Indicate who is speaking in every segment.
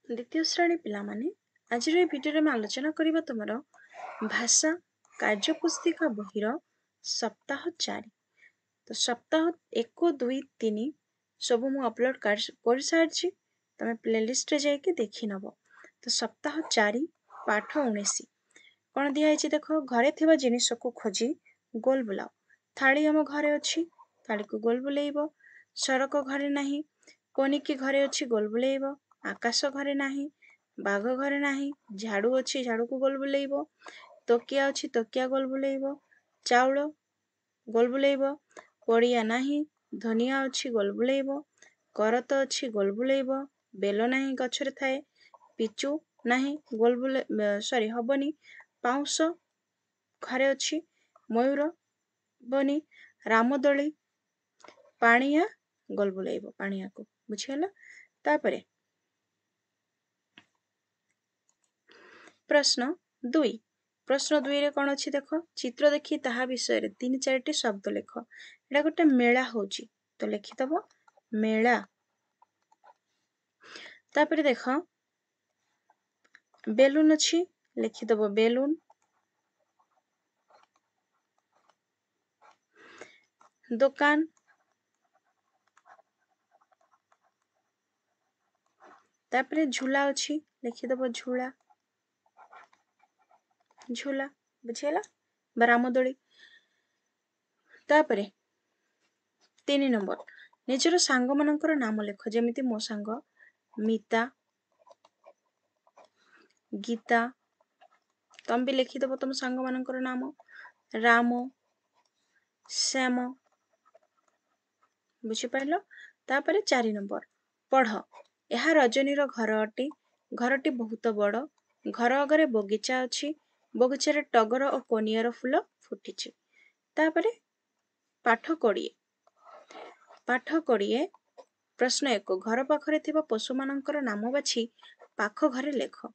Speaker 1: द्वितीय श्रेणी पिलामाने आज भिडियो में आलोचना करिबा तुमर भाषा कार्यपुस्तिका बहिर सप्ताह 4। तो सप्ताह 1 2 3 सब मु अपलोड कर सारी तमे प्लेलिस्ट रे जाके देखि नब। तो सप्ताह 4 पाठ 19 कौन दिखाई देख घरे थिबा जिनिस को खोजी गोल बुलाओ। थाली आम घरे अच्छी थाली को गोल बुलेइब। सड़क घरे नहीं पनिकी घरे अच्छी गोल बुलेइब। आकाश घरे नहीं बाघ घरे नहीं झाड़ू अच्छी झाड़ू को गोल बुलेइब। तकिया अच्छी तकिया गोल बुलेइब। चाउल गोल बुलेइब। पड़िया नहीं धनिया अच्छी गोल बुलेइब। करत अच्छी गोल बुलेइब। बेल नहीं गछरे थाए पिचू नहीं गोल बुले सॉरी हबनी। पाउस घरे अच्छी मयूर बनी रामदोली पानिया गोल बुलेइब पानिया को बुझीगला। तापरे प्रश्न 2 प्रश्न 2 रे कौन अच्छी देख चित्र देखी ताहा विषय रे 3-4 शब्द लेख। एटा गोटे मेला होची तो लिखिदब मेला। तापरे देख बेलून अच्छी लिखिदब बेलून। दुकान तापरे झूला अच्छी लिखिदब झूला झूला बुझीगला रामदोली। तापरे 3 नंबर निजर सांग मानकर नाम लेख जेमिति मो सांग मिता गीता। तम भी लिखिदब तुम सांग मानकर नाम राम श्याम बुझी पाइल। तापरे 4 नंबर पढ़ यह रजनीर घर अटे घरटी बहुत बड़ घर अगरे बगीचा अच्छी बगीचारे टगर और कनियर फूल फुटिछि। तापरे पाठ 20 प्रश्न 1 घर पाखरे थिबा पशु मानकर नाम बाछि पाख घरे लेख।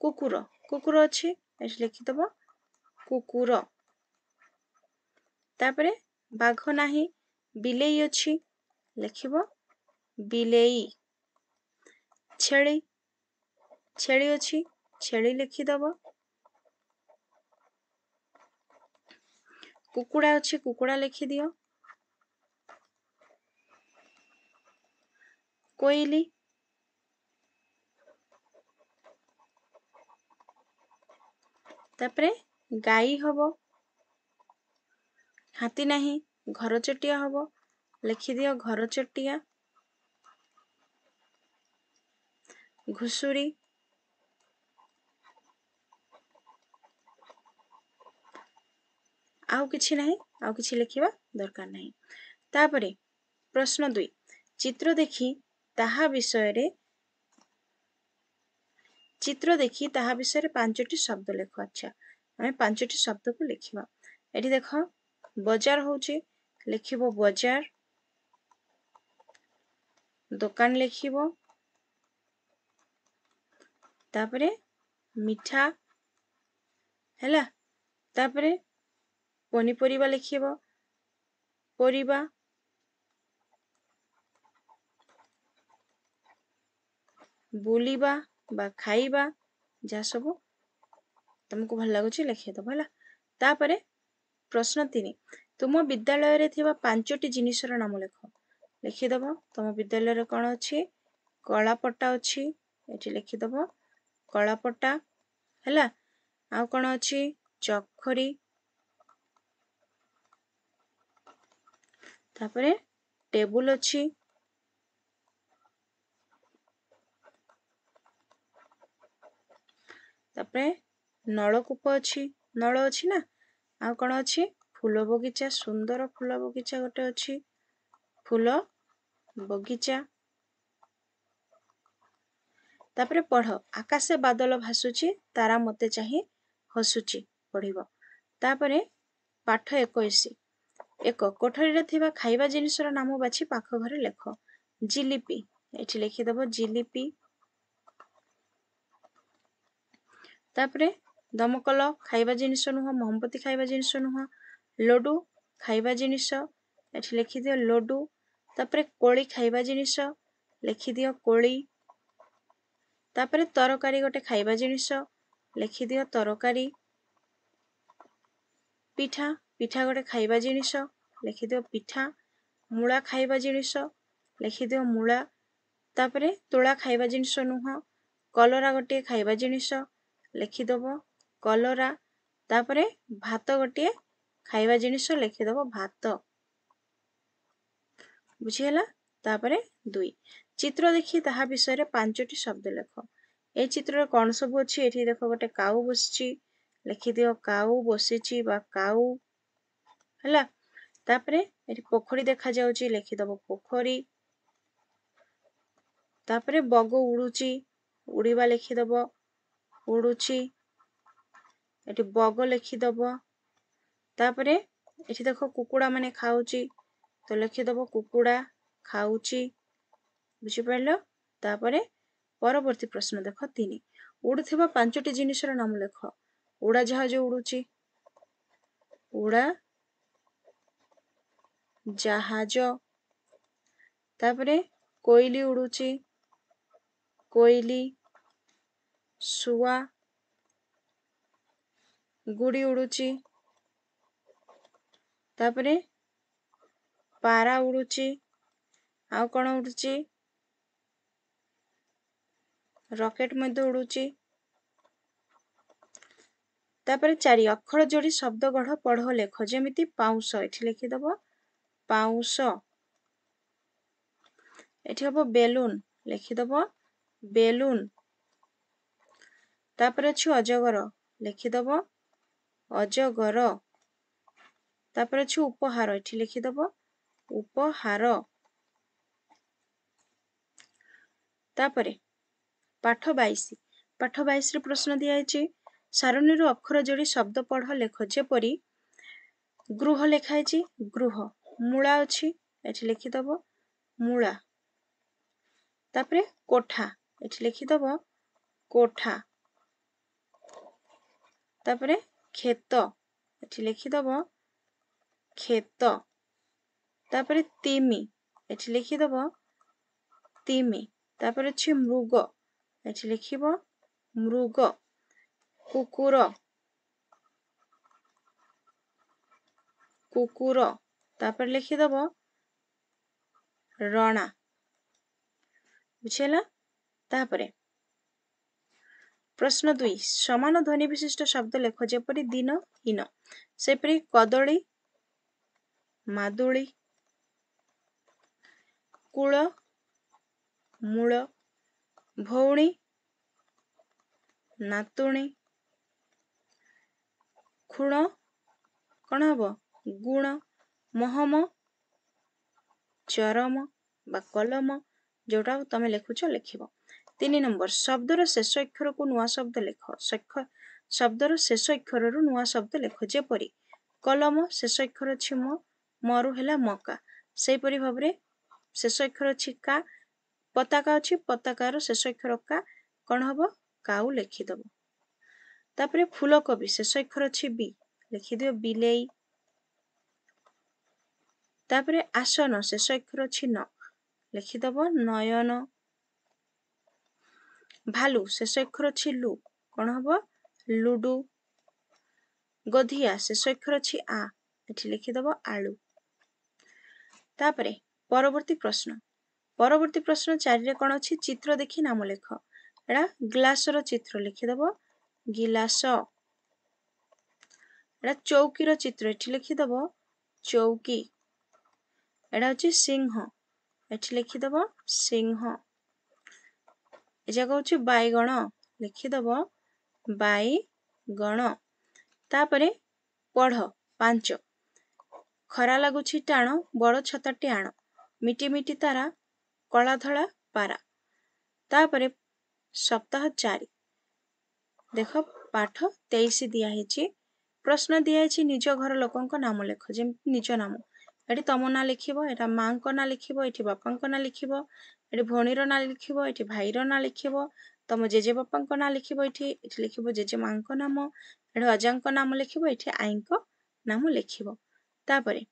Speaker 1: कुकुर कुकुर अच्छी लिखिदब कुकुर। तापरे बाघ नाही बिलेई अच्छी लिखिब बिलेई। छेली छेली अच्छी छेली लिखिदब। कुकुड़ा अच्छी कुकुड़ा लिखि दियो। कोइली तापरे गाई हबो। हाथी नहीं घर चटिया हबो लिखि दियो घर चटिया। घुसुरी आउ किछि नहीं आउ किछि लिखिबा दरकार नहीं। तापरे प्रश्न 2 चित्र देखी ताहा विषय रे चित्र देखी ताहा विषय रे 5टी शब्द लेख। अच्छा हमें 5टी शब्द को लिखिबा। एठी देख बाजार होची लिखिबो बाजार। दुकान लिखिबो। तापरे मिठा हैला। तापरे पनीपरिबा लिखिबो परिबा। बुलिबा बा खाइबा जा सब तुमको भल लागुची लिखिदब हैला। तापरे प्रश्न 3 तुम विद्यालय रे थिबा 5टी जिनिसर नाम लेख। लिखिदब तुम विद्यालय रे कौन अच्छी कलापट्टा अच्छी एठी लिखिदब कलापट्टा हैला। आउ कौन अच्छी चखरी। तापरे टेबुल अच्छी। तापरे नलकूप अच्छी नल अच्छी ना। आउ कौन अच्छी फूल बगीचा सुंदर फूल बगीचा गोटे अच्छी फूल बगीचा। तापरे पढ़ आकाशे बादल भासुची तारा मते चाही हसुची पढ़िब। तापरे पाठ 21 एक कोठरी रे थिबा खाइबा जिनिसर नाम बाछि पाख घरे लेख। जिलिपी एठी लिखिदब जिलिपी। तापरे दमकल खाइबा जिनिस नुह मोमबत्ती खाइबा जिनिस नुह लड्डू खाइबा जिनिस एठी लिखि दियो लड्डू। तापरे कोली खाइबा जिनिस लिखि दियो कोली। तापरे तरकारी गोटे खाइबा जिनिस लिखिदियो तरकारी। पिठा पिठा गोटे खाइबा जिनिस लिखिदियो पिठा। मूला खाइबा जिनिस लिखिदियो मूला। तापरे तोला खाइबा जिनिस नुह। कलरा गोटे खाइबा जिनिस लिखिदब कलरा। तापरे भात गोटे खाइबा जिनिस लिखिदब भात। बुझीगला। तापरे 2 चित्र देखि ताहा विषय 5टी शब्द लेख। ए चित्र कौन सब अच्छी एठी देख गोटे काऊ बसची लिखिदियो काऊ बसिची बा काऊ हला। तापरे एठी पोखरी देखा जाउची लिखिदब पोखरी। तापरे बग उड़ुची उड़ीबा लिखिदब उड़ुची। एठी बग लिखिदब। तापरे एठी देख कुकुड़ा माने खाउची तो लिखिदब कुकुड़ा खाउची। बुझी पाइलो। तापरे परवर्ती प्रश्न देख 3 उड़ुथिबा 5टी जिनिसर नाम लेख। उड़ा जहाज उड़ुची उड़ा जहाज। तापरे कोइली उड़ुची कोइली। सुआ गुड़ी उड़ुची। तापरे पारा उड़ुची। आउ कौन उड़ुची रॉकेट मध्य उड़ुची। तापरे 4 अक्षर जोड़ी शब्द गढ़ पढ़ लेख जेमिति पाउंस एठी लिखिदब पाउंस। एठी हबो बेलून लिखिदब बेलून। तापरे अछि अजगर लिखिदब अजगर। तापरे अछि उपहार एठी लिखिदब उपहार। तापरे पाठ 22 पाठ 22 रे प्रश्न दिया आइछि सारणी रो अक्षर जोड़ी शब्द पढ़ लेख जेपरि गृह लेखा आइछि गृह। मूला अछि एठी लिखिदब मूला। तापरे कोठा एठी लिखिदब कोठा। तापरे खेत एठी लिखिदब खेत। तापरे तिमी एठी लिखिदब तिमी। तापरे अछि मृग एठी लिखिब मृग। कुकुर कुकुर। तापरे लिखिदब रणा। बुझेला। तापरे प्रश्न 2 समान ध्वनि विशिष्ट शब्द लेख जेपरि दिन हीन सेपरि कदली मादुली कूल मूल भौणी नातुणी खुण कौन हबो गुण महम चरम बा कलम जोटा तमे लिखुछ लिखिब। 3 नंबर शब्दर शेष अक्षर को नुआ शब्द लेख। शब्दर शेष अक्षर रु नुआ शब्द लेख जेपरि कलम शेष अक्षर अछि म मरु हेला मका। सेहि परि भाबरे शेष अक्षर अछि का। पताका अछि पताकार शेष अक्षर का कौन हबो काऊ लिखिदब। तापरे फूलकोबी शेष अक्षर अछि बी लिखिदियो बिलेई। तापरे आसन शेष अक्षर अछि न लिखिदब नयन। भालू शेष अक्षर अछि लु कौन हबो लुडु। गधिया शेष अक्षर अछि आ एठी लिखिदब आलू। तापरे परवर्ती प्रश्न 4 रे कौन अछि चित्र देखि नाम लेख। एडा ग्लास रो चित्र लिखिदब गिलास। एडा चौकी रो चित्र एठी लिखिदब चौकी। एडा अछि सिंह एठी लिखिदब सिंह। ए जगह अछि बाईगण लिखिदब बाईगण। तापरे पढ़ 5 खरा लागुछि टाण बड़ छताटी आण मिटी मिटी तारा कला धड़ा पारा। तापरे सप्ताह 4 देख पाठ 23 दिया हेछि प्रश्न दिया हेछि निज घर लोकंक नाम लेख जेमि निज नाम। एठी तम ना लिखिबो एटा मांक ना लिखिबो एठी बापांक ना लिखिबो एठी भणीर ना लिखिबो एठी भाईर ना लिखिबो तम जेजे बापांक ना लिखिबो एठी लिखिबो जेजे मांक नाम एठी अजांक नाम लिखिबो एठी आईंक नाम लिखिबो। तापरे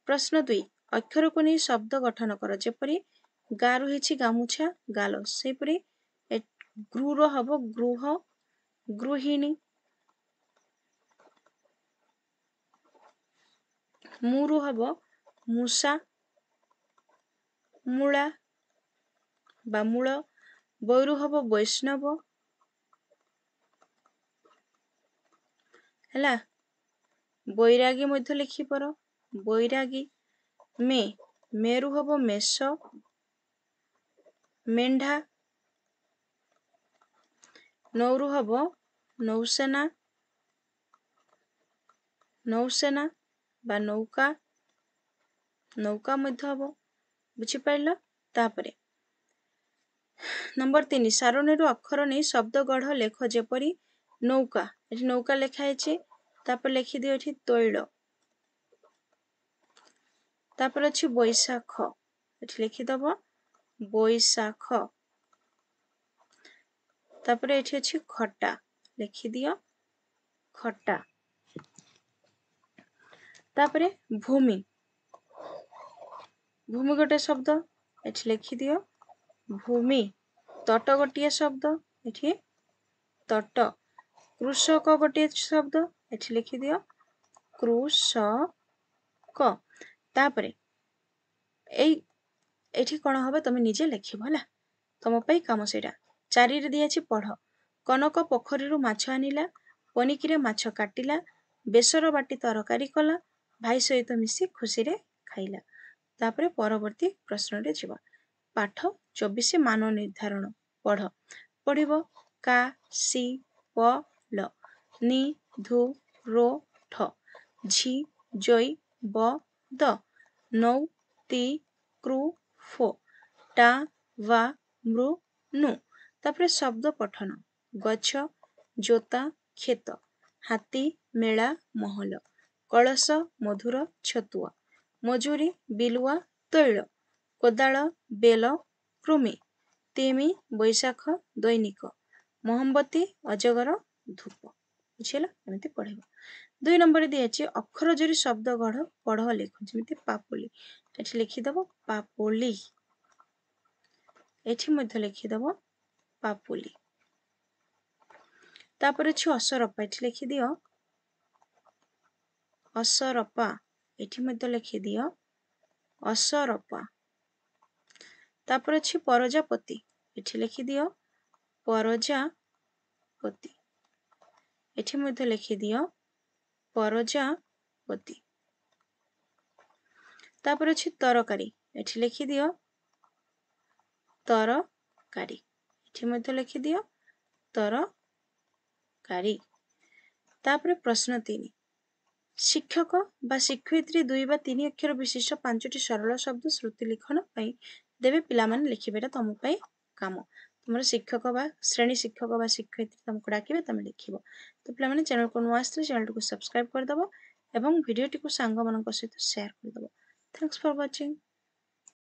Speaker 1: प्रश्न 2 अक्षर को नै शब्द गठन कर जेपरि गारु हेछि गामुछा गालो सेपरि ଗ୍ରୁର ହବ ଗୃହ ଗୃହିଣୀ। ମୁରୁ ହବ ମୂଷା ମୂଳା ବା ମୂଳ। ବୈରୁ ହବ ବୈଷ୍ଣବ ହେଲା। ବୈରାଗୀ ମଧ୍ୟ ଲେଖିପାର ବୈରାଗୀ। ମେରୁ ହବ ମେଷ ମେଣ୍ଢା। ନୌରୁ ହବ ନୌସେନା ନୌସେନା ବା ନୌକା ନୌକା ମଧ୍ୟ ହବ। ବୁଝିପାରିଲ। ତାପରେ ନମ୍ବର 3 ସାରଣୀରୁ ଅକ୍ଷର ନେଇ ଶବ୍ଦ ଗଢ଼ ଲେଖ ଯେପରି ନୌକା। ଏଠି ନୌକା ଲେଖା ହେଇଛି। ତାପରେ ଲେଖିଦିଅ ଏଠି ତୈଳ। ତାପରେ ଅଛି ବୈଶାଖ। ଏଠି ଲେଖିଦବ ବୈଶାଖ। ତାପରେ ଏଠି ଅଛି ଖଟା। ଲେଖିଦିଅ ଖଟା। ତାପରେ ଭୂମି। ଭୂମି ଗୋଟେ ଶବ୍ଦ। ଏଠି ଲେଖିଦିଅ ଭୂମି। ତଟ ଗୋଟିଏ ଶବ୍ଦ। ଏଠି ତଟ। କୃଷକ ଗୋଟିଏ ଶବ୍ଦ। ଏଠି ଲେଖିଦିଅ କୃଷକ। ତାପରେ ଏଠି କଣ ହବ ତମେ ନିଜେ ଲେଖିବ ହେଲା। ତମ ପାଇଁ କାମ ସେଇଟା। 4ରେ ଦିଆଛି ପଢ। କନକ ପୋଖରୀରୁ ମାଛ ଆଣିଲା ପନିକିରେ ମାଛ କାଟିଲା ବେସର ବାଟି ତରକାରୀ କଲା ଭାଇ ସହିତ ମିଶି ଖୁସିରେ ଖାଇଲା। ତାପରେ ପରବର୍ତ୍ତୀ ପ୍ରଶ୍ନରେ ଯିବା। ପାଠ 24 ମାନ ନିର୍ଦ୍ଧାରଣ ପଢ। ପଢିବ କା ସି ପ ଲ ନି ଧୁ ରୋ ଠ ଝି ଜଇ ବ ଦ ନୌ ତି କ୍ରୁ ଫୋ ଟା ବା ମୃ ନୁ। ତାପରେ ଶବ୍ଦ ପଠନ। ଗଛ ଜୋତା କ୍ଷେତ ହାତୀ ମେଳା ମହଲ କଳସ ମଧୁର ଛତୁଆ ମଜୁରୀ ବିଲୁଆ ତୈଳ କୋଦାଳ ବେଲ କୃମି ତିମି ବୈଶାଖ ଦୈନିକ ମହମବତୀ ଅଜଗର ଧୂପ। ବୁଝିଲା। ଏମିତି ପଢିବ। 2 ନମ୍ବରରେ ଦିଆଯାଇଛି ଅକ୍ଷର ଯୋରି ଶବ୍ଦ ଗଢ଼ ପଢ ଲେଖ। ଯେମିତି ପାପୁଲି। ଏଠି ଲେଖିଦବ ପାପୁଲି। ଏଠି ମଧ୍ୟ ଲେଖିଦବ ପାପୁଲି। ତାପରେ ଅଛି ଅସରପା। ଏଠି ଲେଖିଦିଅ ଅସରପା। ଏଠି ମଧ୍ୟ ଲେଖିଦିଅ ଅସରପା। ତାପରେ ଅଛି ପରଜାପତି। ଏଠି ଲେଖିଦିଅ ପରଜାପତି। ଏଠି ମଧ୍ୟ ଲେଖିଦିଅ ପରଜାପତି। ତାପରେ ଅଛି ତରକାରୀ। ଏଠି ଲେଖିଦିଅ ତରକାରୀ। ଏଠି ମଧ୍ୟ ଲେଖିଦିଅ ତରକାରୀ। ତାପରେ ପ୍ରଶ୍ନ 3 ଶିକ୍ଷକ ବା ଶିକ୍ଷୟିତ୍ରୀ 2 ବା 3 ଅକ୍ଷର ବିଶିଷ୍ଟ 5ଟି ସରଳ ଶବ୍ଦ ଶ୍ରୁତି ଲିଖନ ପାଇଁ ଦେବେ। ପିଲାମାନେ ଲେଖିବେ। ଏଟା ତମ ପାଇଁ କାମ। ତୁମର ଶିକ୍ଷକ ବା ଶ୍ରେଣୀ ଶିକ୍ଷକ ବା ଶିକ୍ଷୟିତ୍ରୀ ତମକୁ ଡାକିବେ ତମେ ଲେଖିବ। ତ ପିଲାମାନେ ଚ୍ୟାନେଲକୁ ନୂଆ ଆସିଥିଲେ ଚ୍ୟାନେଲଟିକୁ ସବସ୍କ୍ରାଇବ କରିଦେବ ଏବଂ ଭିଡ଼ିଓଟିକୁ ସାଙ୍ଗମାନଙ୍କ ସହିତ ସେୟାର କରିଦେବ। ଥ୍ୟାଙ୍କ୍ସ ଫର ୱାଚିଂ।